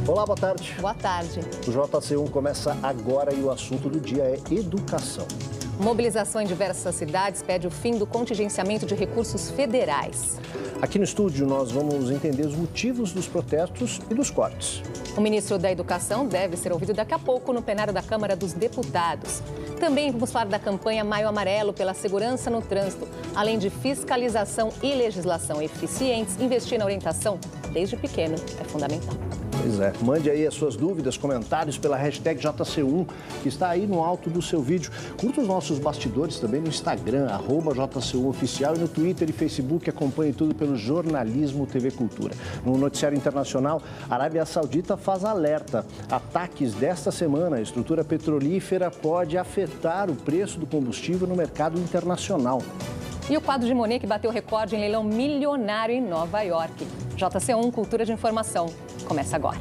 Olá, boa tarde. Boa tarde. O JC1 começa agora e o assunto do dia é educação. Mobilização em diversas cidades pede o fim do contingenciamento de recursos federais. Aqui no estúdio nós vamos entender os motivos dos protestos e dos cortes. O ministro da Educação deve ser ouvido daqui a pouco no plenário da Câmara dos Deputados. Também vamos falar da campanha Maio Amarelo pela segurança no trânsito. Além de fiscalização e legislação eficientes, investir na orientação desde pequeno é fundamental. Pois é, mande aí as suas dúvidas, comentários pela hashtag JC1, que está aí no alto do seu vídeo. Curta os nossos bastidores também no Instagram, @JC1Oficial, e no Twitter e Facebook. Acompanhe tudo pelo Jornalismo TV Cultura. No noticiário internacional, a Arábia Saudita faz alerta. Ataques desta semana, a estrutura petrolífera pode afetar o preço do combustível no mercado internacional. E o quadro de Monet que bateu recorde em leilão milionário em Nova York. JC1 Cultura de Informação. Começa agora.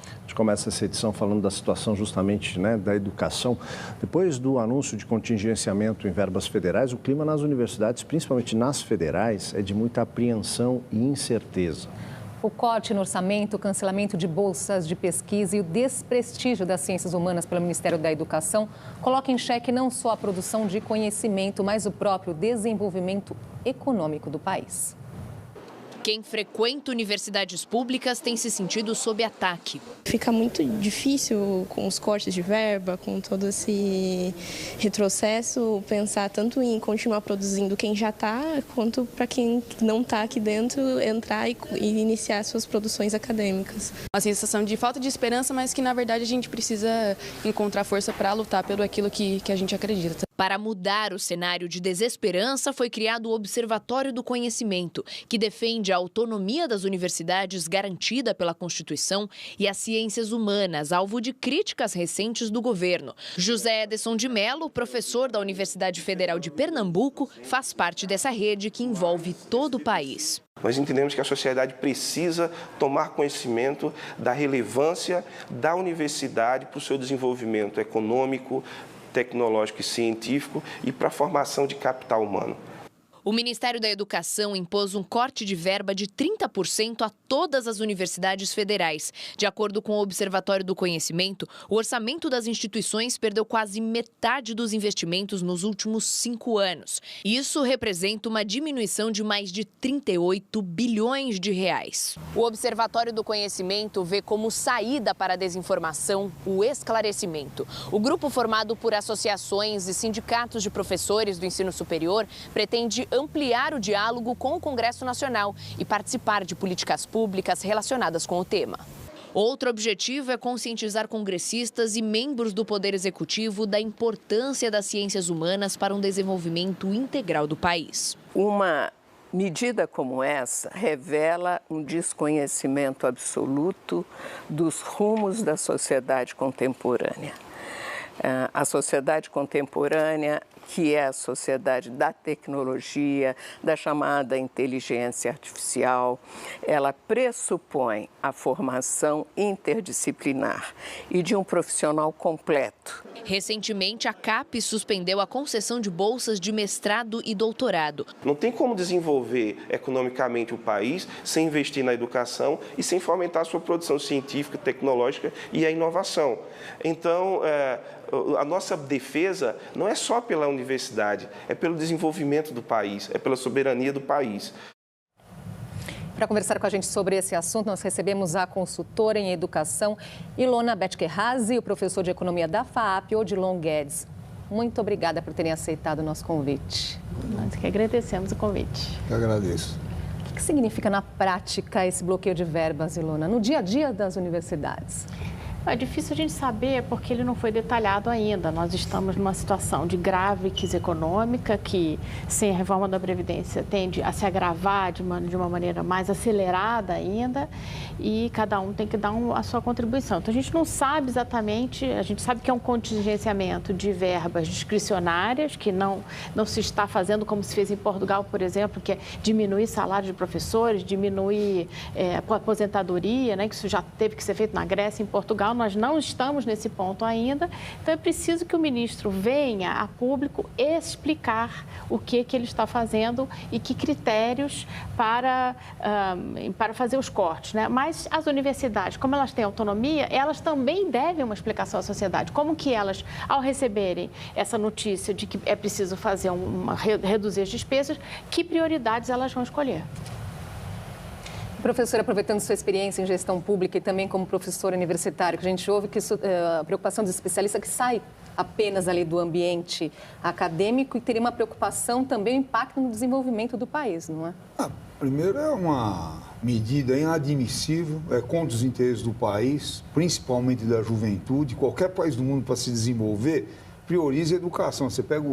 A gente começa essa edição falando da situação justamente da educação. Depois do anúncio de contingenciamento em verbas federais, o clima nas universidades, principalmente nas federais, é de muita apreensão e incerteza. O corte no orçamento, o cancelamento de bolsas de pesquisa e o desprestígio das ciências humanas pelo Ministério da Educação coloca em xeque não só a produção de conhecimento, mas o próprio desenvolvimento econômico do país. Quem frequenta universidades públicas tem se sentido sob ataque. Fica muito difícil com os cortes de verba, com todo esse retrocesso, pensar tanto em continuar produzindo quem já está, quanto para quem não está aqui dentro entrar e iniciar suas produções acadêmicas. Uma sensação de falta de esperança, mas que na verdade a gente precisa encontrar força para lutar pelo aquilo que a gente acredita. Para mudar o cenário de desesperança, foi criado o Observatório do Conhecimento, que defende a autonomia das universidades garantida pela Constituição e as ciências humanas, alvo de críticas recentes do governo. José Ederson de Mello, professor da Universidade Federal de Pernambuco, faz parte dessa rede que envolve todo o país. Nós entendemos que a sociedade precisa tomar conhecimento da relevância da universidade para o seu desenvolvimento econômico, tecnológico e científico e para a formação de capital humano. O Ministério da Educação impôs um corte de verba de 30% a todas as universidades federais. De acordo com o Observatório do Conhecimento, o orçamento das instituições perdeu quase metade dos investimentos nos últimos 5 anos. Isso representa uma diminuição de mais de 38 bilhões de reais. O Observatório do Conhecimento vê como saída para a desinformação o esclarecimento. O grupo, formado por associações e sindicatos de professores do ensino superior, pretende ampliar o diálogo com o Congresso Nacional e participar de políticas públicas relacionadas com o tema. Outro objetivo é conscientizar congressistas e membros do Poder Executivo da importância das ciências humanas para um desenvolvimento integral do país. Uma medida como essa revela um desconhecimento absoluto dos rumos da sociedade contemporânea. A sociedade contemporânea, que é a sociedade da tecnologia, da chamada inteligência artificial, ela pressupõe a formação interdisciplinar e de um profissional completo. Recentemente, a CAPES suspendeu a concessão de bolsas de mestrado e doutorado. Não tem como desenvolver economicamente o país sem investir na educação e sem fomentar a sua produção científica, tecnológica e a inovação. Então, a nossa defesa não é só pela universidade, é pelo desenvolvimento do país, é pela soberania do país. Para conversar com a gente sobre esse assunto, nós recebemos a consultora em educação, Ilona Betkerhazy, e o professor de economia da FAAP, Odilon Guedes. Muito obrigada por terem aceitado o nosso convite. Nós que agradecemos o convite. Eu agradeço. O que significa na prática esse bloqueio de verbas, Ilona, no dia a dia das universidades? É difícil a gente saber porque ele não foi detalhado ainda. Nós estamos numa situação de grave crise econômica que, sem a reforma da Previdência, tende a se agravar de uma maneira mais acelerada ainda e cada um tem que dar a sua contribuição. Então, a gente não sabe exatamente, a gente sabe que é um contingenciamento de verbas discricionárias que não se está fazendo como se fez em Portugal, por exemplo, que é diminuir salário de professores, diminuir a aposentadoria, né, que isso já teve que ser feito na Grécia e em Portugal. nós não estamos nesse ponto ainda. Então, é preciso que o ministro venha a público explicar o que ele está fazendo e que critérios para fazer os cortes, né? Mas as universidades, como elas têm autonomia, elas também devem uma explicação à sociedade. Como que elas, ao receberem essa notícia de que é preciso fazer reduzir as despesas, que prioridades elas vão escolher? Professora, aproveitando sua experiência em gestão pública e também como professor universitário, que a gente ouve que a preocupação dos especialistas é que sai apenas ali do ambiente acadêmico e teria uma preocupação também, o impacto no desenvolvimento do país, não é? Primeiro, é uma medida inadmissível, é contra os interesses do país, principalmente da juventude. Qualquer país do mundo, para se desenvolver, prioriza a educação. Você pega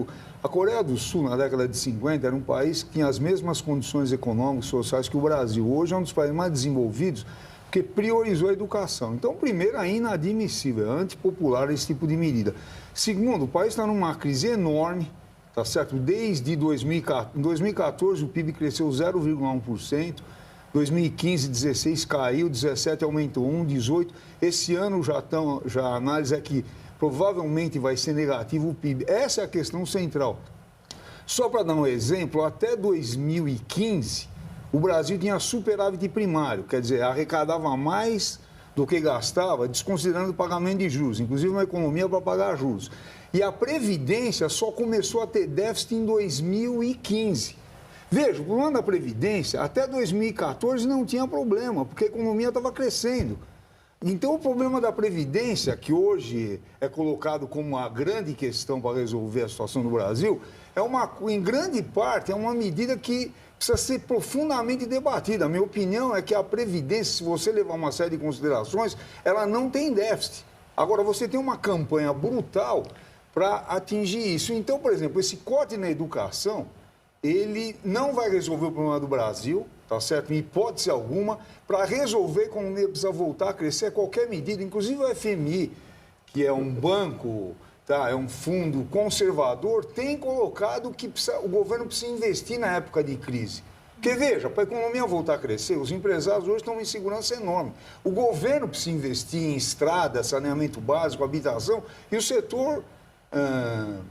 a Coreia do Sul, na década de 50, era um país que tinha as mesmas condições econômicas e sociais que o Brasil. Hoje é um dos países mais desenvolvidos porque priorizou a educação. Então, primeiro, é inadmissível, é antipopular esse tipo de medida. Segundo, o país está numa crise enorme, tá certo? Desde 2014, o PIB cresceu 0,1%, 2015, 16 caiu, 17 aumentou 1, 18. Esse ano já a análise é que provavelmente vai ser negativo o PIB. Essa é a questão central. Só para dar um exemplo, até 2015, o Brasil tinha superávit primário, quer dizer, arrecadava mais do que gastava, desconsiderando o pagamento de juros, inclusive uma economia para pagar juros. E a Previdência só começou a ter déficit em 2015. Veja, o problema da Previdência, até 2014 não tinha problema, porque a economia estava crescendo. Então, o problema da Previdência, que hoje é colocado como a grande questão para resolver a situação do Brasil, em grande parte, é uma medida que precisa ser profundamente debatida. A minha opinião é que a Previdência, se você levar uma série de considerações, ela não tem déficit. Agora, você tem uma campanha brutal para atingir isso. Então, por exemplo, esse corte na educação, ele não vai resolver o problema do Brasil, tá certo? Em hipótese alguma, para resolver a economia precisa voltar a crescer qualquer medida, inclusive o FMI, que é um banco, tá? É um fundo conservador, tem colocado que o governo precisa investir na época de crise. Porque, veja, para a economia voltar a crescer, os empresários hoje estão em insegurança enorme. O governo precisa investir em estradas, saneamento básico, habitação, e o setor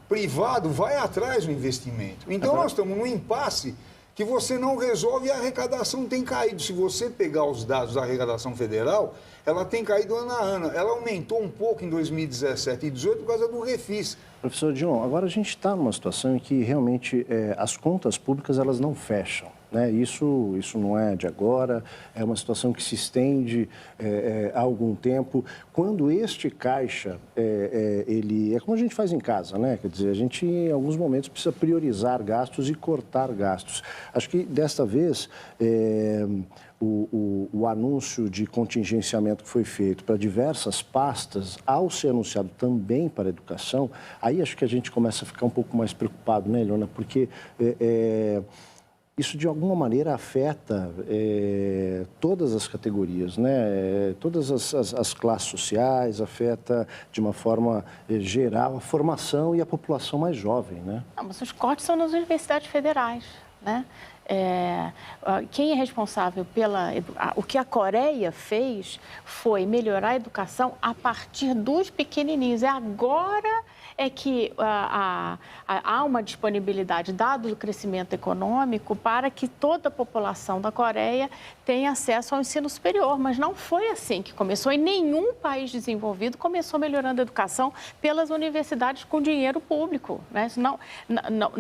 privado vai atrás do investimento. Então, nós estamos num impasse que você não resolve e a arrecadação tem caído. Se você pegar os dados da arrecadação federal, ela tem caído ano a ano. Ela aumentou um pouco em 2017 e 2018 por causa do refis. Professor Dion, agora a gente está numa situação em que realmente as contas públicas elas não fecham. Né? Isso não é de agora, é uma situação que se estende há algum tempo. Quando este caixa, ele é como a gente faz em casa, né? Quer dizer, a gente em alguns momentos precisa priorizar gastos e cortar gastos. Acho que desta vez o anúncio de contingenciamento que foi feito para diversas pastas, ao ser anunciado também para a educação, aí acho que a gente começa a ficar um pouco mais preocupado, né, Ilona? Porque isso, de alguma maneira, afeta todas as categorias, né? Todas as classes sociais, afeta, de uma forma geral, a formação e a população mais jovem, né? Não, mas os cortes são nas universidades federais, né? Quem é responsável o que a Coreia fez foi melhorar a educação a partir dos pequenininhos. Agora é que há uma disponibilidade, dado o crescimento econômico, para que toda a população da Coreia tenha acesso ao ensino superior. Mas não foi assim que começou. E nenhum país desenvolvido começou melhorando a educação pelas universidades com dinheiro público, né?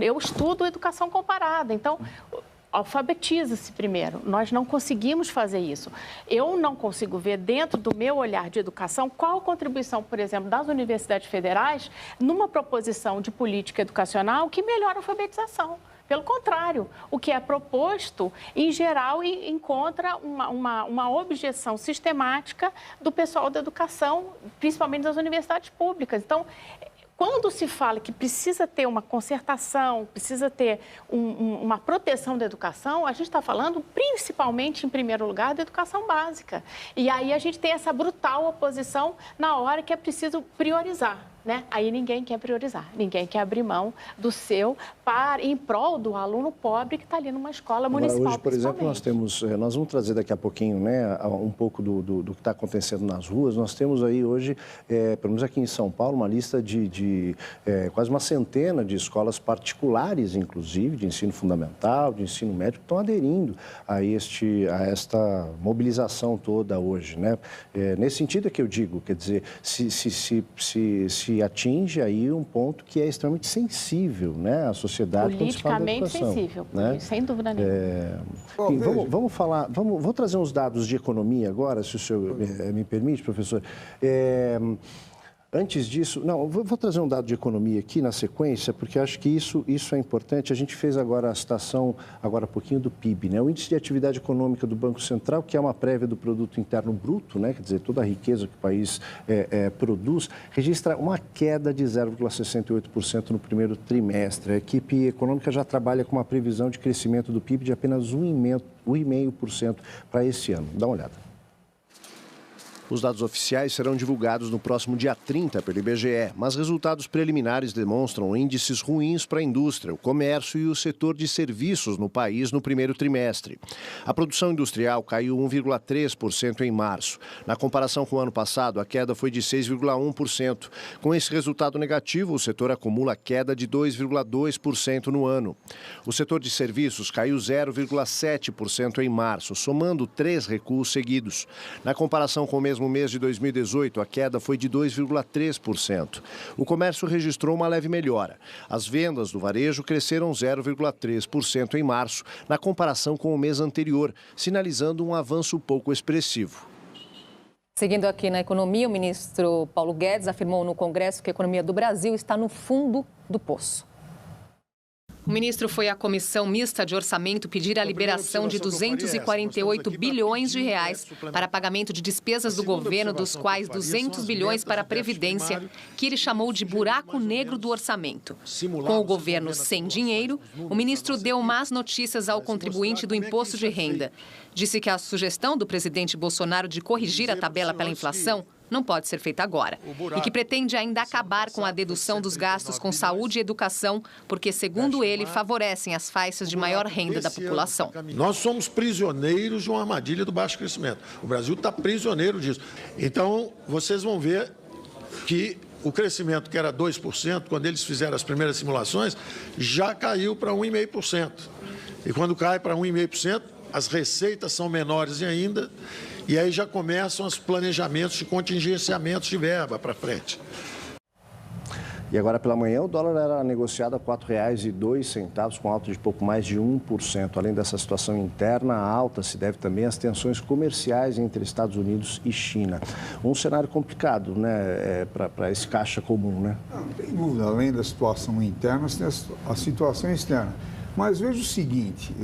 Eu estudo educação comparada, então alfabetiza-se primeiro. Nós não conseguimos fazer isso. Eu não consigo ver, dentro do meu olhar de educação, qual a contribuição, por exemplo, das universidades federais numa proposição de política educacional que melhora a alfabetização. Pelo contrário, o que é proposto, em geral, encontra uma objeção sistemática do pessoal da educação, principalmente das universidades públicas. Então, quando se fala que precisa ter uma concertação, precisa ter uma proteção da educação, a gente está falando principalmente, em primeiro lugar, da educação básica. E aí a gente tem essa brutal oposição na hora que é preciso priorizar. né? Aí ninguém quer priorizar, ninguém quer abrir mão do seu em prol do aluno pobre que está ali numa escola municipal. Hoje, por exemplo, nós vamos trazer daqui a pouquinho, né, um pouco do que está acontecendo nas ruas. Nós temos aí hoje, pelo menos aqui em São Paulo, uma lista de quase uma centena de escolas particulares, inclusive, de ensino fundamental, de ensino médio, que estão aderindo a esta mobilização toda hoje, né? Nesse sentido é que eu digo, quer dizer, se atinge aí um ponto que é extremamente sensível, né, à sociedade. Politicamente sensível, né? Sem dúvida nenhuma. Vou trazer uns dados de economia agora, se o senhor me permite, professor. Antes disso, vou trazer um dado de economia aqui na sequência, porque acho que isso é importante. A gente fez agora a citação, agora há pouquinho, do PIB, né? O Índice de Atividade Econômica do Banco Central, que é uma prévia do Produto Interno Bruto, né? Quer dizer, toda a riqueza que o país produz, registra uma queda de 0,68% no primeiro trimestre. A equipe econômica já trabalha com uma previsão de crescimento do PIB de apenas 1,5% para esse ano. Dá uma olhada. Os dados oficiais serão divulgados no próximo dia 30 pelo IBGE, mas resultados preliminares demonstram índices ruins para a indústria, o comércio e o setor de serviços no país no primeiro trimestre. A produção industrial caiu 1,3% em março. Na comparação com o ano passado, a queda foi de 6,1%. Com esse resultado negativo, o setor acumula queda de 2,2% no ano. O setor de serviços caiu 0,7% em março, somando 3 recuos seguidos. Na comparação com o mesmo mês de 2018, a queda foi de 2,3%. O comércio registrou uma leve melhora. As vendas do varejo cresceram 0,3% em março, na comparação com o mês anterior, sinalizando um avanço pouco expressivo. Seguindo aqui na economia, o ministro Paulo Guedes afirmou no Congresso que a economia do Brasil está no fundo do poço. O ministro foi à Comissão Mista de Orçamento pedir a liberação de 248 bilhões de reais para pagamento de despesas do governo, dos quais 200 bilhões para a Previdência, que ele chamou de buraco negro do orçamento. Com o governo sem dinheiro, o ministro deu más notícias ao contribuinte do imposto de renda. Disse que a sugestão do presidente Bolsonaro de corrigir a tabela pela inflação não pode ser feita agora. E que pretende ainda acabar com a dedução dos gastos com saúde e educação, porque, segundo ele, favorecem as faixas de maior renda da população. Nós somos prisioneiros de uma armadilha do baixo crescimento. O Brasil está prisioneiro disso. Então, vocês vão ver que o crescimento, que era 2%, quando eles fizeram as primeiras simulações, já caiu para 1,5%. E quando cai para 1,5%, as receitas são menores ainda, e aí já começam os planejamentos de contingenciamentos de verba para frente. E agora pela manhã o dólar era negociado a R$ 4,02, com alta de pouco mais de 1%. Além dessa situação interna, a alta se deve também às tensões comerciais entre Estados Unidos e China. Um cenário complicado, né, para esse caixa comum, né? Não tem dúvida, além da situação interna, tem a situação externa. Mas veja o seguinte,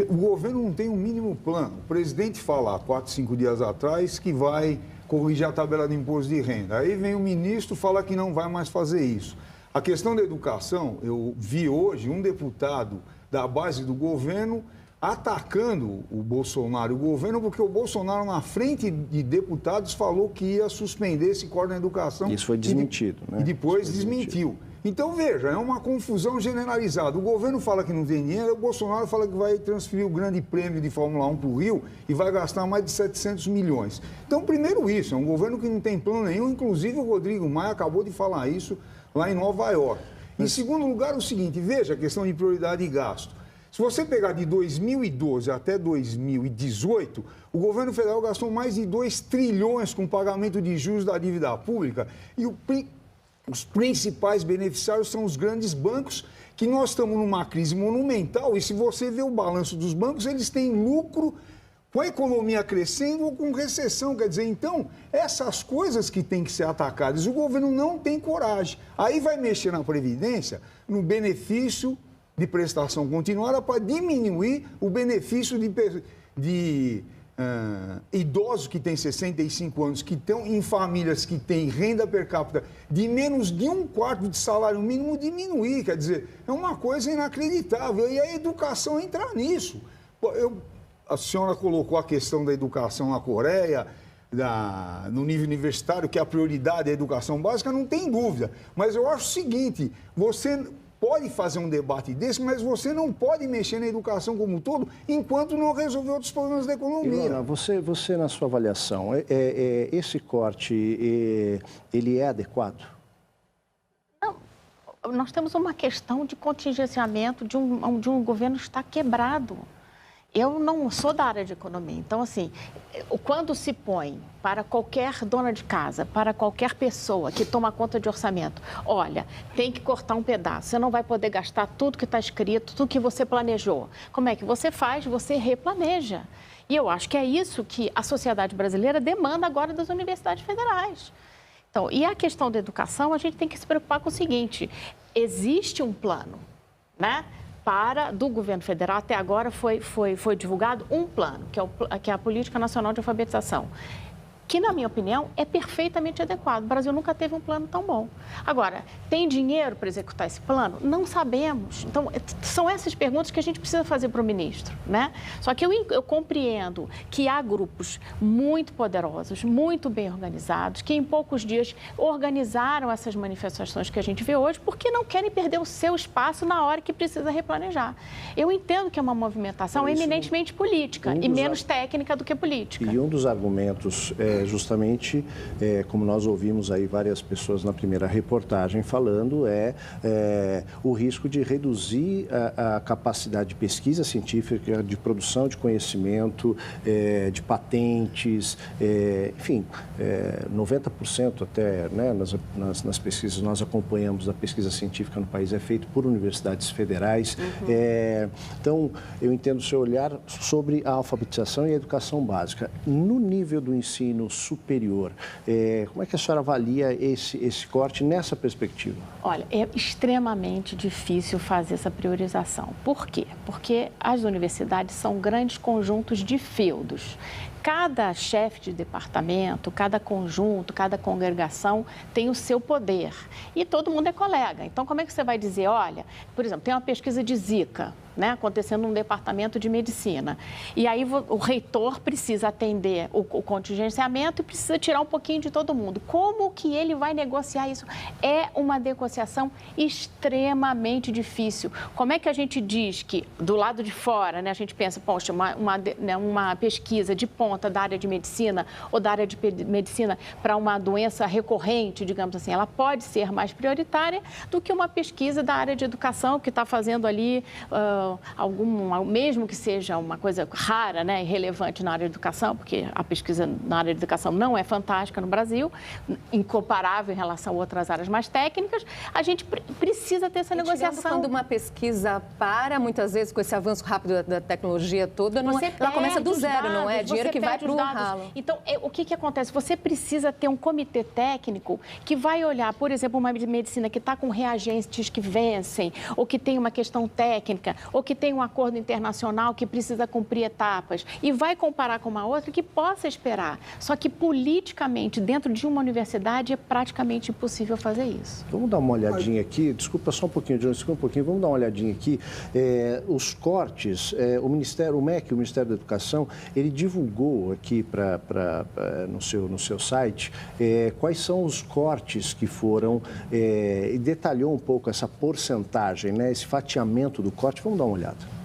o governo não tem um mínimo plano. O presidente fala há 4, 5 dias atrás que vai corrigir a tabela de imposto de renda. Aí vem o ministro falar que não vai mais fazer isso. A questão da educação, eu vi hoje um deputado da base do governo atacando o Bolsonaro, o governo, porque o Bolsonaro, na frente de deputados, falou que ia suspender esse corte na educação. Isso foi desmentido, né? E depois desmentiu. Então, veja, é uma confusão generalizada. O governo fala que não tem dinheiro, o Bolsonaro fala que vai transferir o grande prêmio de Fórmula 1 para o Rio e vai gastar mais de 700 milhões. Então, primeiro isso, é um governo que não tem plano nenhum, inclusive o Rodrigo Maia acabou de falar isso lá em Nova York. Em segundo lugar, o seguinte, veja a questão de prioridade e gasto. Se você pegar de 2012 até 2018, o governo federal gastou mais de 2 trilhões com pagamento de juros da dívida pública e os principais beneficiários são os grandes bancos, que nós estamos numa crise monumental e se você vê o balanço dos bancos, eles têm lucro com a economia crescendo ou com recessão. Quer dizer, então, essas coisas que têm que ser atacadas, o governo não tem coragem. Aí vai mexer na Previdência, no benefício de prestação continuada para diminuir o benefício de idosos que têm 65 anos, que estão em famílias que têm renda per capita de menos de 1/4 de salário mínimo, diminuir. Quer dizer, é uma coisa inacreditável. E a educação entra nisso. A senhora colocou a questão da educação na Coreia, no nível universitário, que a prioridade é a educação básica, não tem dúvida. Mas eu acho o seguinte, você pode fazer um debate desse, mas você não pode mexer na educação como um todo enquanto não resolver outros problemas da economia. Ilona, você na sua avaliação, esse corte, ele é adequado? Não, nós temos uma questão de contingenciamento de um governo que está quebrado. Eu não sou da área de economia, então, assim, quando se põe para qualquer dona de casa, para qualquer pessoa que toma conta de orçamento, olha, tem que cortar um pedaço, você não vai poder gastar tudo que está escrito, tudo que você planejou. Como é que você faz? Você replaneja. E eu acho que é isso que a sociedade brasileira demanda agora das universidades federais. Então, e a questão da educação, a gente tem que se preocupar com o seguinte, existe um plano, né? Do governo federal, até agora foi divulgado um plano, que é a Política Nacional de Alfabetização, que, na minha opinião, é perfeitamente adequado. O Brasil nunca teve um plano tão bom. Agora, tem dinheiro para executar esse plano? Não sabemos. Então, são essas perguntas que a gente precisa fazer para o ministro, né? Só que eu compreendo que há grupos muito poderosos, muito bem organizados, que em poucos dias organizaram essas manifestações que a gente vê hoje, porque não querem perder o seu espaço na hora que precisa replanejar. Eu entendo que é uma movimentação eminentemente política e menos técnica do que política. E um dos argumentos justamente, como nós ouvimos aí várias pessoas na primeira reportagem falando, o risco de reduzir a capacidade de pesquisa científica, de produção de conhecimento, de patentes, enfim, 90% até, né, nas pesquisas nós acompanhamos, a pesquisa científica no país é feita por universidades federais. Então, eu entendo o seu olhar sobre a alfabetização e a educação básica. No nível do ensino superior, como é que a senhora avalia esse corte nessa perspectiva? Olha, é extremamente difícil fazer essa priorização. Por quê? Porque as universidades são grandes conjuntos de feudos. Cada chefe de departamento, cada conjunto, cada congregação tem o seu poder e todo mundo é colega. Então, como é que você vai dizer, olha, por exemplo, tem uma pesquisa de Zika, né, acontecendo num departamento de medicina. E aí o reitor precisa atender o contingenciamento e precisa tirar um pouquinho de todo mundo. Como que ele vai negociar isso? É uma negociação extremamente difícil. Como é que a gente diz que, do lado de fora, né, a gente pensa, poxa, uma pesquisa de ponta da área de medicina ou da área de medicina para uma doença recorrente, digamos assim, ela pode ser mais prioritária do que uma pesquisa da área de educação que está fazendo ali mesmo que seja uma coisa rara, né, irrelevante na área de educação, porque a pesquisa na área de educação não é fantástica no Brasil, incomparável em relação a outras áreas mais técnicas, a gente precisa ter essa negociação. Quando uma pesquisa para, muitas vezes, com esse avanço rápido da tecnologia toda, ela começa do zero, não é? Dinheiro que vai para o ralo. Então, o que acontece? Você precisa ter um comitê técnico que vai olhar, por exemplo, uma medicina que está com reagentes que vencem, ou que tem uma questão técnica, ou que tem um acordo internacional que precisa cumprir etapas e vai comparar com uma outra que possa esperar. Só que politicamente, dentro de uma universidade, é praticamente impossível fazer isso. Vamos dar uma olhadinha aqui, desculpa só um pouquinho, João, desculpa um pouquinho, vamos dar uma olhadinha aqui. Os cortes, o MEC, o Ministério da Educação, ele divulgou aqui no seu site quais são os cortes que foram e detalhou um pouco essa porcentagem, né, esse fatiamento do corte. Vamos dar uma olhada.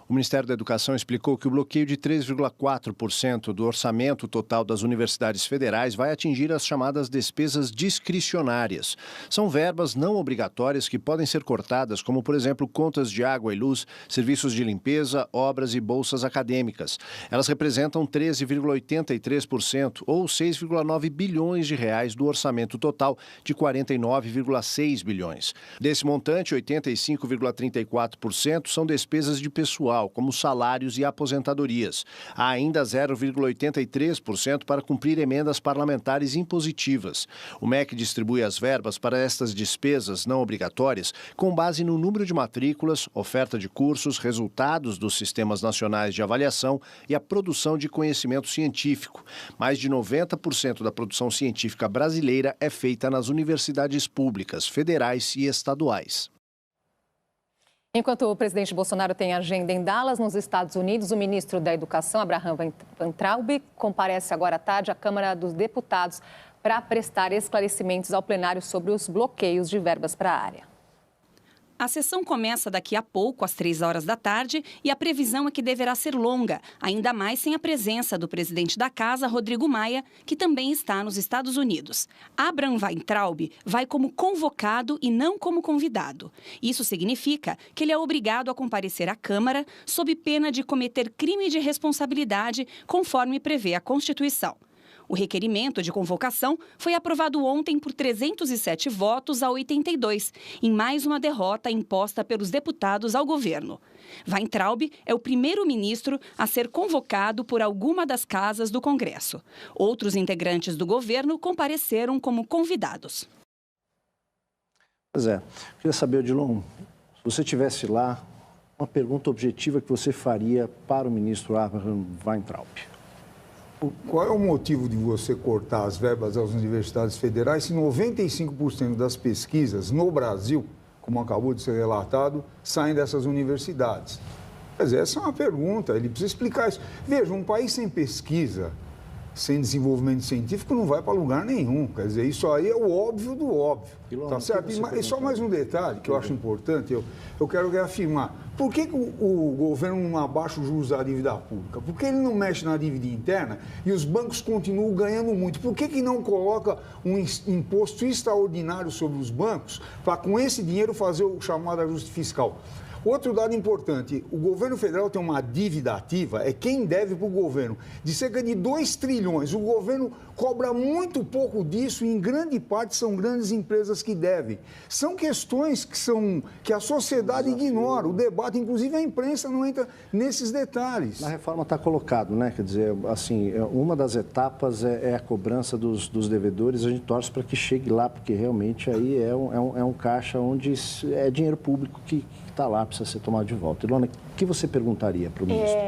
O Ministério da Educação explicou que o bloqueio de 3,4% do orçamento total das universidades federais vai atingir as chamadas despesas discricionárias. São verbas não obrigatórias que podem ser cortadas, como, por exemplo, contas de água e luz, serviços de limpeza, obras e bolsas acadêmicas. Elas representam 13,83% ou 6,9 bilhões de reais do orçamento total de 49,6 bilhões. Desse montante, 85,34% são despesas de pessoal, como salários e aposentadorias. Há ainda 0,83% para cumprir emendas parlamentares impositivas. O MEC distribui as verbas para estas despesas não obrigatórias com base no número de matrículas, oferta de cursos, resultados dos sistemas nacionais de avaliação e a produção de conhecimento científico. Mais de 90% da produção científica brasileira é feita nas universidades públicas, federais e estaduais. Enquanto o presidente Bolsonaro tem agenda em Dallas, nos Estados Unidos, o ministro da Educação, Abraham Weintraub, comparece agora à tarde à Câmara dos Deputados para prestar esclarecimentos ao plenário sobre os bloqueios de verbas para a área. A sessão começa daqui a pouco, às 3 horas da tarde, e a previsão é que deverá ser longa, ainda mais sem a presença do presidente da Casa, Rodrigo Maia, que também está nos Estados Unidos. Abraham Weintraub vai como convocado e não como convidado. Isso significa que ele é obrigado a comparecer à Câmara sob pena de cometer crime de responsabilidade, conforme prevê a Constituição. O requerimento de convocação foi aprovado ontem por 307 votos a 82, em mais uma derrota imposta pelos deputados ao governo. Weintraub é o primeiro-ministro a ser convocado por alguma das casas do Congresso. Outros integrantes do governo compareceram como convidados. Pois é, queria saber, Odilon, se você estivesse lá, uma pergunta objetiva que você faria para o ministro Abraham Weintraub. Qual é o motivo de você cortar as verbas às universidades federais se 95% das pesquisas no Brasil, como acabou de ser relatado, saem dessas universidades? Quer dizer, essa é uma pergunta, ele precisa explicar isso. Veja, um país sem pesquisa, sem desenvolvimento científico, não vai para lugar nenhum. Quer dizer, isso aí é o óbvio do óbvio. Tá certo? E só mais um detalhe que eu acho importante, eu quero reafirmar. Por que o governo não abaixa os juros da dívida pública? Por que ele não mexe na dívida interna e os bancos continuam ganhando muito? Por que não coloca um imposto extraordinário sobre os bancos para, com esse dinheiro, fazer o chamado ajuste fiscal? Outro dado importante, o governo federal tem uma dívida ativa, é quem deve para o governo, de cerca de 2 trilhões. O governo cobra muito pouco disso e, em grande parte, são grandes empresas que devem. São questões que a sociedade ignora. O debate, inclusive a imprensa, não entra nesses detalhes. Na reforma está colocado, né? Quer dizer, assim, uma das etapas é a cobrança dos devedores. A gente torce para que chegue lá, porque realmente aí é um caixa onde é dinheiro público que está lá, precisa ser tomado de volta. Ilona, o que você perguntaria para o ministro?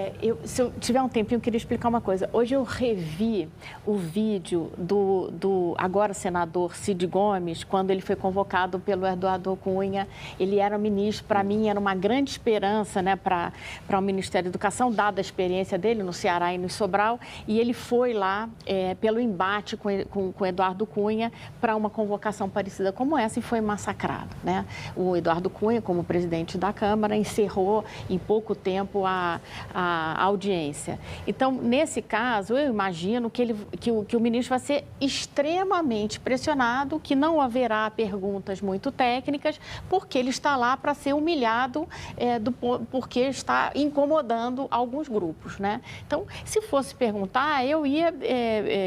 Se eu tiver um tempinho, eu queria explicar uma coisa. Hoje eu revi o vídeo do agora senador Cid Gomes, quando ele foi convocado pelo Eduardo Cunha. Ele era ministro, para mim era uma grande esperança, né, para o Ministério da Educação, dada a experiência dele no Ceará e no Sobral, e ele foi lá pelo embate com o Eduardo Cunha para uma convocação parecida como essa e foi massacrado, né? O Eduardo Cunha, como presidente da Câmara, encerrou em pouco tempo a audiência. Então, nesse caso, eu imagino que o ministro vai ser extremamente pressionado, que não haverá perguntas muito técnicas, porque ele está lá para ser humilhado, porque está incomodando alguns grupos, né? Então, se fosse perguntar, eu ia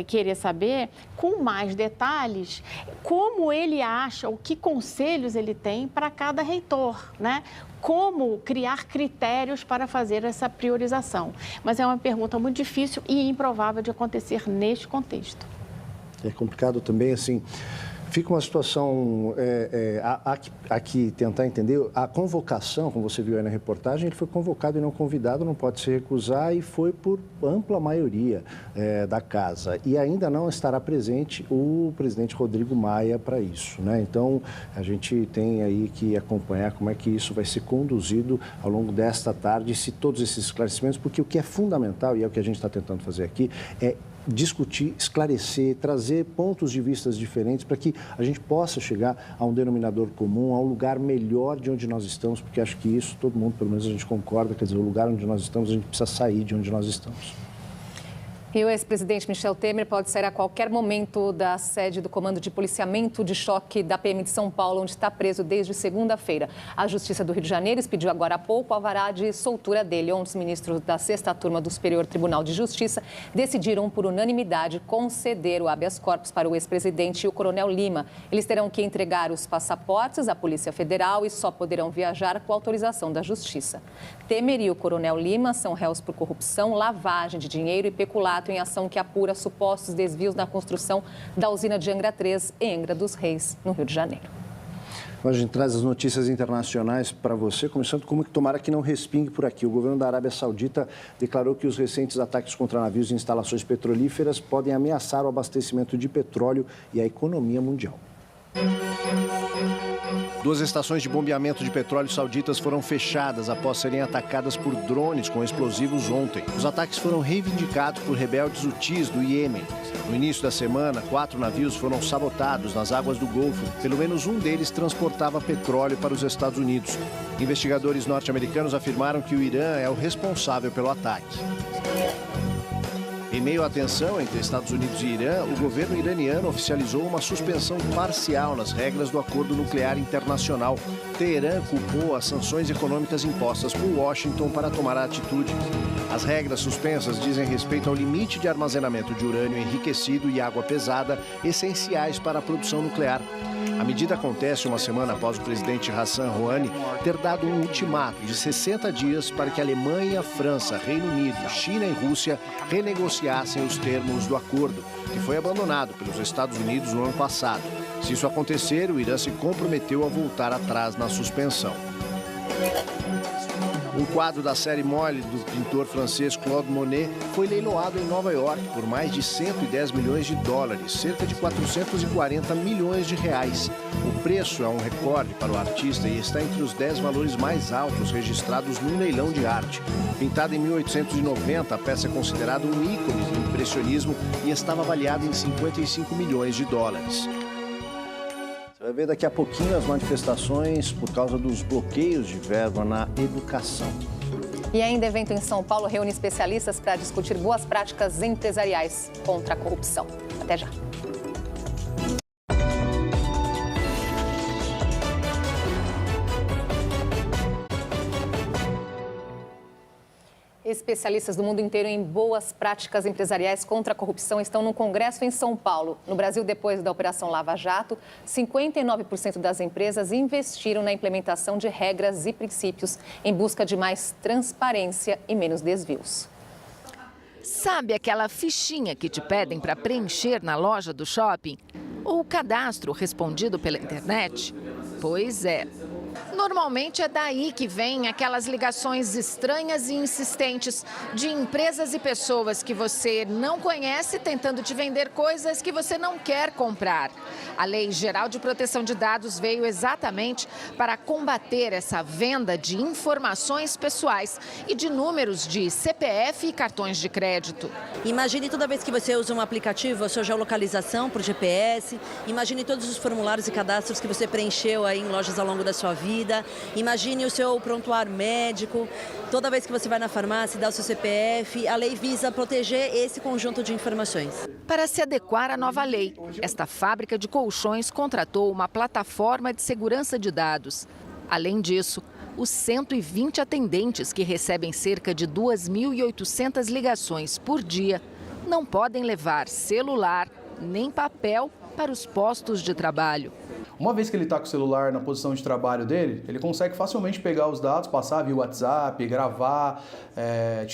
querer saber, com mais detalhes, como ele acha, ou que conselhos ele tem para cada reitor, né? Como criar critérios para fazer essa priorização. Mas é uma pergunta muito difícil e improvável de acontecer neste contexto. É complicado também, assim, fica uma situação, há que tentar entender, a convocação, como você viu aí na reportagem, ele foi convocado e não convidado, não pode se recusar e foi por ampla maioria da casa. E ainda não estará presente o presidente Rodrigo Maia para isso, né? Então, a gente tem aí que acompanhar como é que isso vai ser conduzido ao longo desta tarde, se todos esses esclarecimentos, porque o que é fundamental, e é o que a gente está tentando fazer aqui, é discutir, esclarecer, trazer pontos de vista diferentes para que a gente possa chegar a um denominador comum, a um lugar melhor de onde nós estamos, porque acho que isso todo mundo, pelo menos a gente concorda, quer dizer, o lugar onde nós estamos, a gente precisa sair de onde nós estamos. E o ex-presidente Michel Temer pode sair a qualquer momento da sede do Comando de Policiamento de Choque da PM de São Paulo, onde está preso desde segunda-feira. A Justiça do Rio de Janeiro expediu agora há pouco o alvará de soltura dele. Ontem, os ministros da 6ª Turma do Superior Tribunal de Justiça decidiram, por unanimidade, conceder o habeas corpus para o ex-presidente e o Coronel Lima. Eles terão que entregar os passaportes à Polícia Federal e só poderão viajar com autorização da Justiça. Temer e o Coronel Lima são réus por corrupção, lavagem de dinheiro e peculato em ação que apura supostos desvios na construção da usina de Angra 3 em Angra dos Reis, no Rio de Janeiro. A gente traz as notícias internacionais para você, começando com uma que tomara que não respingue por aqui. O governo da Arábia Saudita declarou que os recentes ataques contra navios e instalações petrolíferas podem ameaçar o abastecimento de petróleo e a economia mundial. 2 estações de bombeamento de petróleo sauditas foram fechadas após serem atacadas por drones com explosivos ontem. Os ataques foram reivindicados por rebeldes hutis do Iêmen. No início da semana, 4 navios foram sabotados nas águas do Golfo. Pelo menos um deles transportava petróleo para os Estados Unidos. Investigadores norte-americanos afirmaram que o Irã é o responsável pelo ataque. Em meio à tensão entre Estados Unidos e Irã, o governo iraniano oficializou uma suspensão parcial nas regras do acordo nuclear internacional. Teherã culpou as sanções econômicas impostas por Washington para tomar a atitude. As regras suspensas dizem respeito ao limite de armazenamento de urânio enriquecido e água pesada, essenciais para a produção nuclear. A medida acontece uma semana após o presidente Hassan Rouhani ter dado um ultimato de 60 dias para que a Alemanha, França, Reino Unido, China e Rússia renegociassem os termos do acordo, que foi abandonado pelos Estados Unidos no ano passado. Se isso acontecer, o Irã se comprometeu a voltar atrás na suspensão. Um quadro da série Mole do pintor francês Claude Monet foi leiloado em Nova York por mais de 110 milhões de dólares, cerca de 440 milhões de reais. O preço é um recorde para o artista e está entre os 10 valores mais altos registrados num leilão de arte. Pintada em 1890, a peça é considerada um ícone do impressionismo e estava avaliada em 55 milhões de dólares. Vai ver daqui a pouquinho as manifestações por causa dos bloqueios de verba na educação. E ainda, evento em São Paulo reúne especialistas para discutir boas práticas empresariais contra a corrupção. Até já. Especialistas do mundo inteiro em boas práticas empresariais contra a corrupção estão no Congresso em São Paulo. No Brasil, depois da Operação Lava Jato, 59% das empresas investiram na implementação de regras e princípios em busca de mais transparência e menos desvios. Sabe aquela fichinha que te pedem para preencher na loja do shopping? Ou o cadastro respondido pela internet? Pois é. Normalmente é daí que vêm aquelas ligações estranhas e insistentes de empresas e pessoas que você não conhece tentando te vender coisas que você não quer comprar. A Lei Geral de Proteção de Dados veio exatamente para combater essa venda de informações pessoais e de números de CPF e cartões de crédito. Imagine toda vez que você usa um aplicativo, a sua geolocalização por GPS. Imagine todos os formulários e cadastros que você preencheu aí em lojas ao longo da sua vida. Imagine o seu prontuário médico. Toda vez que você vai na farmácia e dá o seu CPF, a lei visa proteger esse conjunto de informações. Para se adequar à nova lei, esta fábrica de colchões contratou uma plataforma de segurança de dados. Além disso, os 120 atendentes que recebem cerca de 2.800 ligações por dia não podem levar celular nem papel para os postos de trabalho. Uma vez que ele está com o celular na posição de trabalho dele, ele consegue facilmente pegar os dados, passar via WhatsApp, gravar,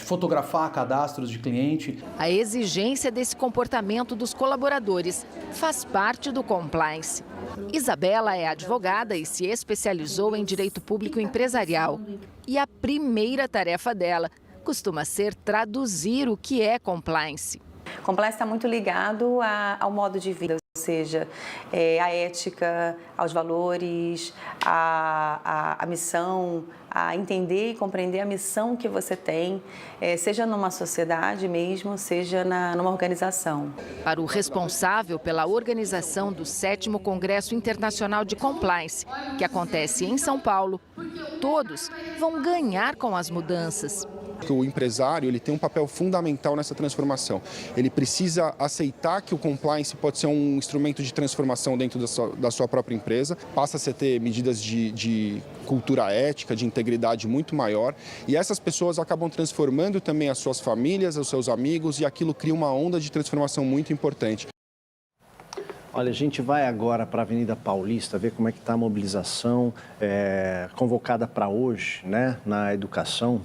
fotografar cadastros de cliente. A exigência desse comportamento dos colaboradores faz parte do compliance. Isabela é advogada e se especializou em direito público empresarial. E a primeira tarefa dela costuma ser traduzir o que é compliance. Compliance está muito ligado ao modo de vida, ou seja, a ética, aos valores, a missão, a entender e compreender a missão que você tem, seja numa sociedade mesmo, seja numa organização. Para o responsável pela organização do 7º Congresso Internacional de Compliance, que acontece em São Paulo, todos vão ganhar com as mudanças. O empresário ele tem um papel fundamental nessa transformação. Ele precisa aceitar que o compliance pode ser um instrumento de transformação dentro da sua própria empresa. Passa-se a ter medidas de cultura ética, de integridade muito maior. E essas pessoas acabam transformando também as suas famílias, os seus amigos, e aquilo cria uma onda de transformação muito importante. Olha, a gente vai agora para a Avenida Paulista ver como é que está a mobilização convocada para hoje, né, na educação,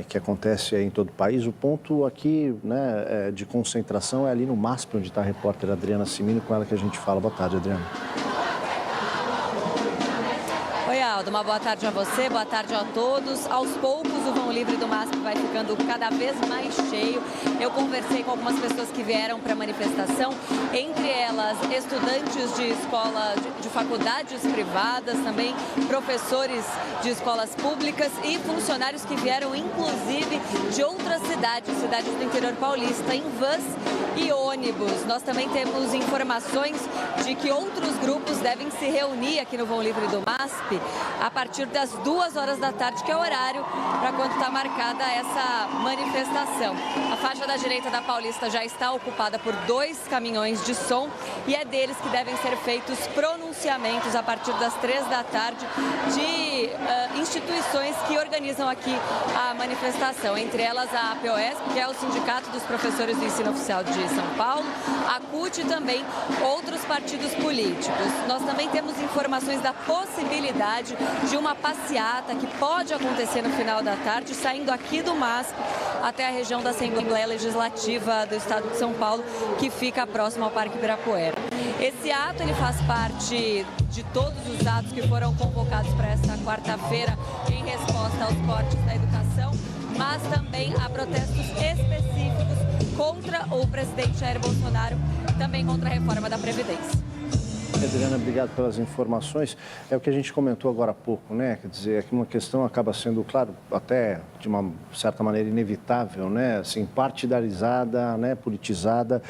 que acontece em todo o país. O ponto aqui, né, de concentração é ali no MASP, onde está a repórter Adriana Cimino, com ela que a gente fala. Boa tarde, Adriana. Oi, Geraldo, uma boa tarde a você, boa tarde a todos. Aos poucos o Vão Livre do MASP vai ficando cada vez mais cheio. Eu conversei com algumas pessoas que vieram para a manifestação, entre elas estudantes de escola, de faculdades privadas, também professores de escolas públicas e funcionários que vieram inclusive de outras cidades do interior paulista, em vans e ônibus. Nós também temos informações de que outros grupos devem se reunir aqui no Vão Livre do MASP a partir das 2 horas da tarde, que é o horário para quando está marcada essa manifestação. A faixa da direita da Paulista já está ocupada por 2 caminhões de som e é deles que devem ser feitos pronunciamentos a partir das 3 da tarde de instituições que organizam aqui a manifestação, entre elas a APOESP, que é o Sindicato dos Professores do Ensino Oficial de São Paulo, a CUT e também outros partidos políticos. Nós também temos informações da possibilidade de uma passeata que pode acontecer no final da tarde, saindo aqui do MASP até a região da Assembleia Legislativa do Estado de São Paulo, que fica próximo ao Parque Ibirapuera. Esse ato ele faz parte de todos os atos que foram convocados para esta quarta-feira em resposta aos cortes da educação, mas também há protestos específicos contra o presidente Jair Bolsonaro, também contra a reforma da Previdência. Adriana, obrigado pelas informações. É o que a gente comentou agora há pouco, né? Quer dizer, é que uma questão acaba sendo, claro, até de uma certa maneira inevitável, né? Assim, partidarizada, né? Politizada.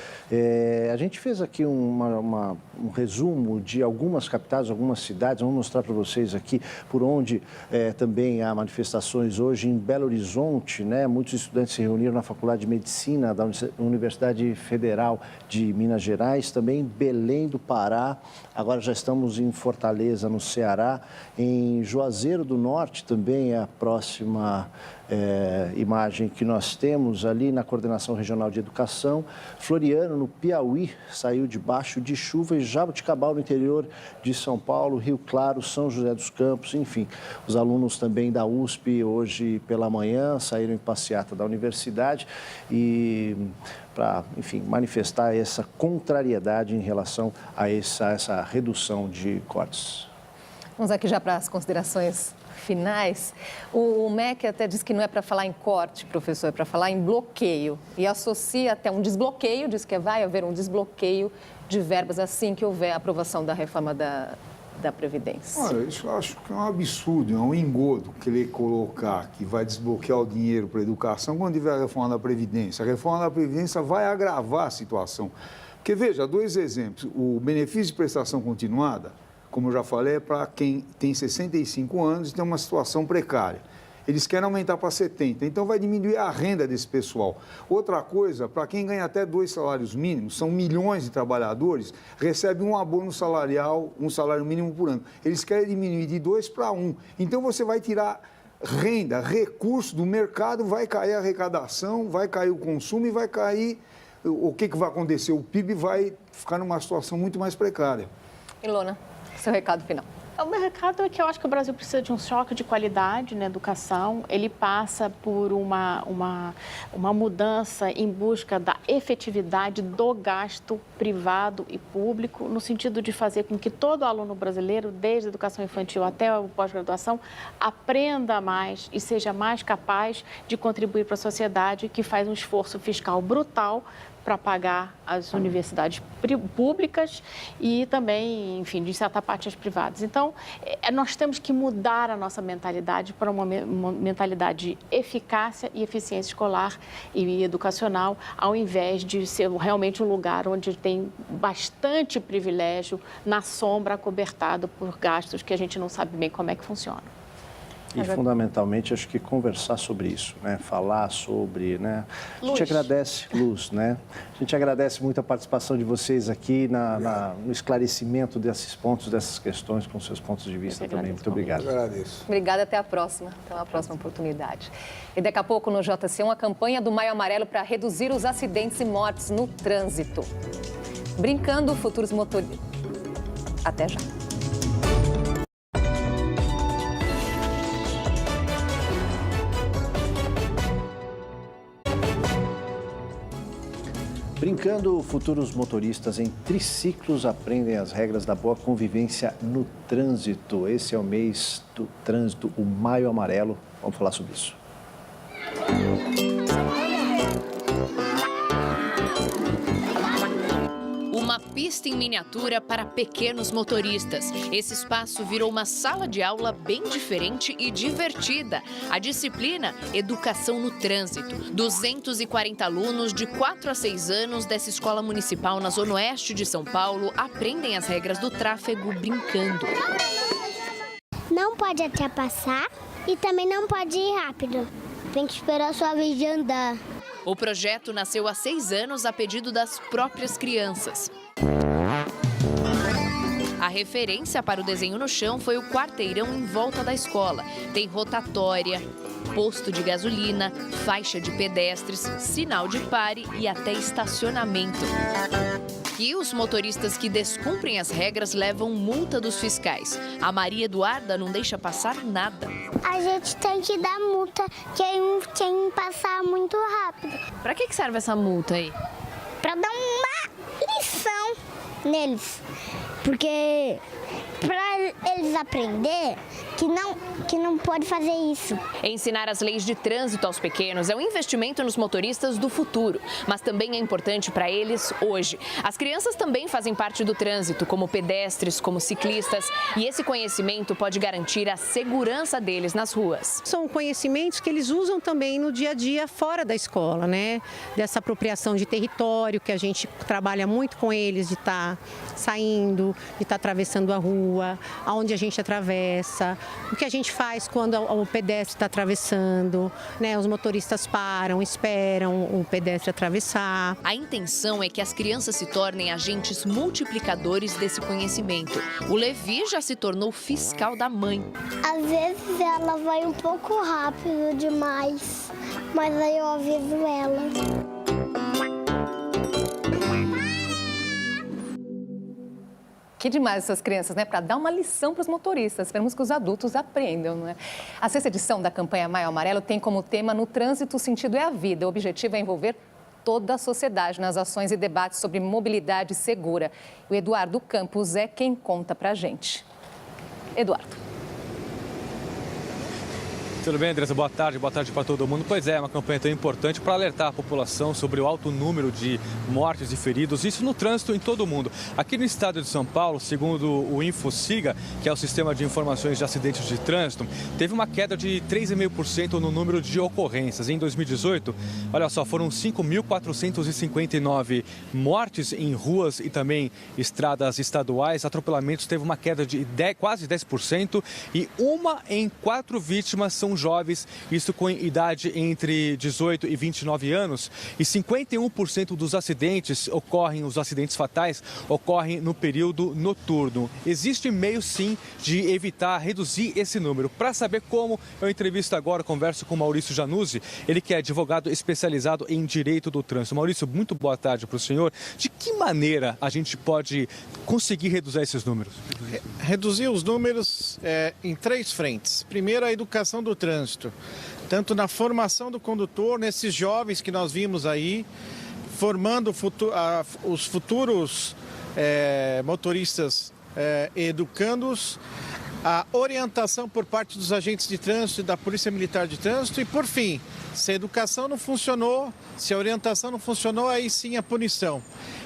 A gente fez aqui um resumo de algumas capitais, algumas cidades. Vamos mostrar para vocês aqui por onde também há manifestações hoje. Em Belo Horizonte, né? Muitos estudantes se reuniram na Faculdade de Medicina da Universidade Federal de Minas Gerais, também em Belém do Pará. Agora já estamos em Fortaleza, no Ceará. Em Juazeiro do Norte também é a próxima imagem que nós temos ali na Coordenação Regional de Educação. Floriano, no Piauí, saiu debaixo de chuva, e Jaboticabal, no interior de São Paulo, Rio Claro, São José dos Campos, enfim. Os alunos também da USP, hoje pela manhã, saíram em passeata da universidade e para, enfim, manifestar essa contrariedade em relação a essa redução de cortes. Vamos aqui já para as considerações finais. O MEC até diz que não é para falar em corte, professor, é para falar em bloqueio. E associa até um desbloqueio, diz que vai haver um desbloqueio de verbas assim que houver a aprovação da reforma da Previdência. Olha, isso eu acho que é um absurdo, é um engodo querer colocar que vai desbloquear o dinheiro para a educação quando tiver a reforma da Previdência. A reforma da Previdência vai agravar a situação. Porque, veja, 2 exemplos. O benefício de prestação continuada, como eu já falei, é para quem tem 65 anos e tem uma situação precária. Eles querem aumentar para 70, então vai diminuir a renda desse pessoal. Outra coisa, para quem ganha até 2 salários mínimos, são milhões de trabalhadores, recebe um abono salarial, um salário mínimo por ano. Eles querem diminuir de 2 para 1. Então você vai tirar renda, recurso do mercado, vai cair a arrecadação, vai cair o consumo e vai cair... O que vai acontecer? O PIB vai ficar numa situação muito mais precária. Ilona, seu recado final. O meu recado é que eu acho que o Brasil precisa de um choque de qualidade na educação. Ele passa por uma mudança em busca da efetividade do gasto privado e público, no sentido de fazer com que todo aluno brasileiro, desde a educação infantil até a pós-graduação, aprenda mais e seja mais capaz de contribuir para a sociedade, que faz um esforço fiscal brutal para pagar as universidades públicas e também, enfim, de certa parte, as privadas. Então, nós temos que mudar a nossa mentalidade para uma mentalidade de eficácia e eficiência escolar e educacional, ao invés de ser realmente um lugar onde tem bastante privilégio na sombra, acobertado por gastos que a gente não sabe bem como é que funciona. E, fundamentalmente, acho que conversar sobre isso, né? Falar sobre, né? A gente agradece, Luz, né? A gente agradece muito a participação de vocês aqui no esclarecimento desses pontos, dessas questões, com seus pontos de vista também. Muito obrigado. Eu agradeço. Obrigada, até a próxima. Até uma próxima oportunidade. E daqui a pouco no JC1, a campanha do Maio Amarelo para reduzir os acidentes e mortes no trânsito. Brincando, futuros motoristas. Até já. Brincando, futuros motoristas em triciclos aprendem as regras da boa convivência no trânsito. Esse é o mês do trânsito, o Maio Amarelo. Vamos falar sobre isso. Uma pista em miniatura para pequenos motoristas. Esse espaço virou uma sala de aula bem diferente e divertida. A disciplina Educação no Trânsito. 240 alunos de 4 a 6 anos dessa escola municipal na Zona Oeste de São Paulo aprendem as regras do tráfego brincando. Não pode ultrapassar e também não pode ir rápido. Tem que esperar a sua vez de andar. O projeto nasceu há 6 anos a pedido das próprias crianças. A referência para o desenho no chão foi o quarteirão em volta da escola. Tem rotatória, posto de gasolina, faixa de pedestres, sinal de pare e até estacionamento. E os motoristas que descumprem as regras levam multa dos fiscais. A Maria Eduarda não deixa passar nada. A gente tem que dar multa quem passar muito rápido. Para que serve essa multa aí? Para dar uma lição neles. Porque para eles aprender que não pode fazer isso. Ensinar as leis de trânsito aos pequenos é um investimento nos motoristas do futuro, mas também é importante para eles hoje. As crianças também fazem parte do trânsito, como pedestres, como ciclistas, e esse conhecimento pode garantir a segurança deles nas ruas. São conhecimentos que eles usam também no dia a dia fora da escola, né? Dessa apropriação de território, que a gente trabalha muito com eles, de estar saindo, de estar atravessando a rua, aonde a gente atravessa, o que a gente faz quando o pedestre está atravessando, né? Os motoristas param, esperam o pedestre atravessar. A intenção é que as crianças se tornem agentes multiplicadores desse conhecimento. O Levi já se tornou fiscal da mãe. Às vezes ela vai um pouco rápido demais, mas aí eu aviso ela. Que demais essas crianças, né? Para dar uma lição para os motoristas. Esperamos que os adultos aprendam, não é? A 6ª edição da campanha Maio Amarelo tem como tema No Trânsito, o Sentido é a Vida. O objetivo é envolver toda a sociedade nas ações e debates sobre mobilidade segura. O Eduardo Campos é quem conta para a gente. Eduardo. Tudo bem, Andressa? Boa tarde para todo mundo. Pois é, uma campanha tão importante para alertar a população sobre o alto número de mortes e feridos, isso no trânsito em todo o mundo. Aqui no estado de São Paulo, segundo o InfoSiga, que é o Sistema de Informações de Acidentes de Trânsito, teve uma queda de 3,5% no número de ocorrências. Em 2018, olha só, foram 5.459 mortes em ruas e também estradas estaduais. Atropelamentos teve uma queda de quase 10% e 1 em 4 vítimas são jovens, isso com idade entre 18 e 29 anos, e 51% dos acidentes os acidentes fatais ocorrem no período noturno. Existe meio sim de evitar, reduzir esse número. Para saber como, eu entrevisto agora, converso com Maurício Januzzi, ele que é advogado especializado em direito do trânsito. Maurício, muito boa tarde para o senhor. De que maneira a gente pode conseguir reduzir esses números? Reduzir os números em 3 frentes. Primeiro, a educação do trânsito, tanto na formação do condutor, nesses jovens que nós vimos aí, formando os futuros motoristas, educando-os, a orientação por parte dos agentes de trânsito e da Polícia Militar de Trânsito e, por fim, se a educação não funcionou, se a orientação não funcionou, aí sim a punição.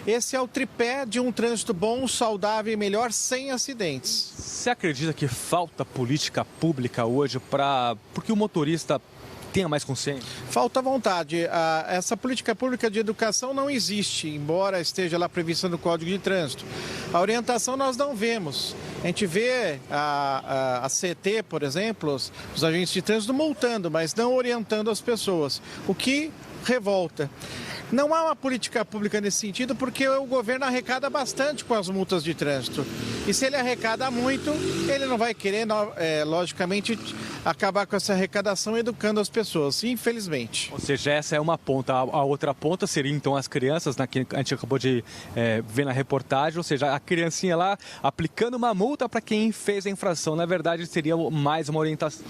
Esse é o tripé de um trânsito bom, saudável e melhor, sem acidentes. Você acredita que falta política pública hoje porque o motorista tenha mais consciência? Falta vontade. Essa política pública de educação não existe, embora esteja lá prevista no Código de Trânsito. A orientação nós não vemos. A gente vê a CT, por exemplo, os agentes de trânsito multando, mas não orientando as pessoas, o que revolta. Não há uma política pública nesse sentido porque o governo arrecada bastante com as multas de trânsito. E se ele arrecada muito, ele não vai querer, logicamente, acabar com essa arrecadação educando as pessoas, infelizmente. Ou seja, essa é uma ponta. A outra ponta seria, então, as crianças, que a gente acabou de ver na reportagem, ou seja, a criancinha lá aplicando uma multa para quem fez a infração. Na verdade, seria mais uma orientação.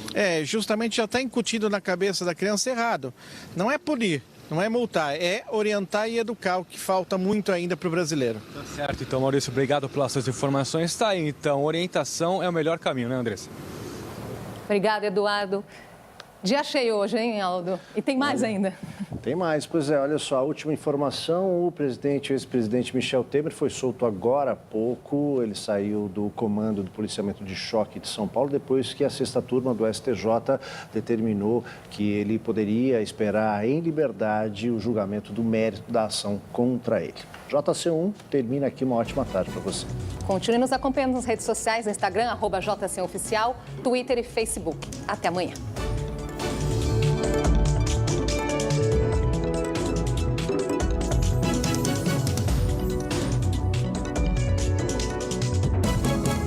Justamente já está incutido na cabeça da criança errado. Não é punir. Não é multar, é orientar e educar, o que falta muito ainda para o brasileiro. Tá certo, então, Maurício, obrigado pelas suas informações. Tá aí, então, orientação é o melhor caminho, né, Andressa? Obrigada, Eduardo. Dia cheio hoje, hein, Aldo? E tem mais ainda. Tem mais, pois é, olha só, a última informação, o ex-presidente Michel Temer foi solto agora há pouco, ele saiu do comando do policiamento de choque de São Paulo, depois que a sexta turma do STJ determinou que ele poderia esperar em liberdade o julgamento do mérito da ação contra ele. JC1 termina aqui, uma ótima tarde para você. Continue nos acompanhando nas redes sociais, no Instagram, @JC1Oficial, Twitter e Facebook. Até amanhã.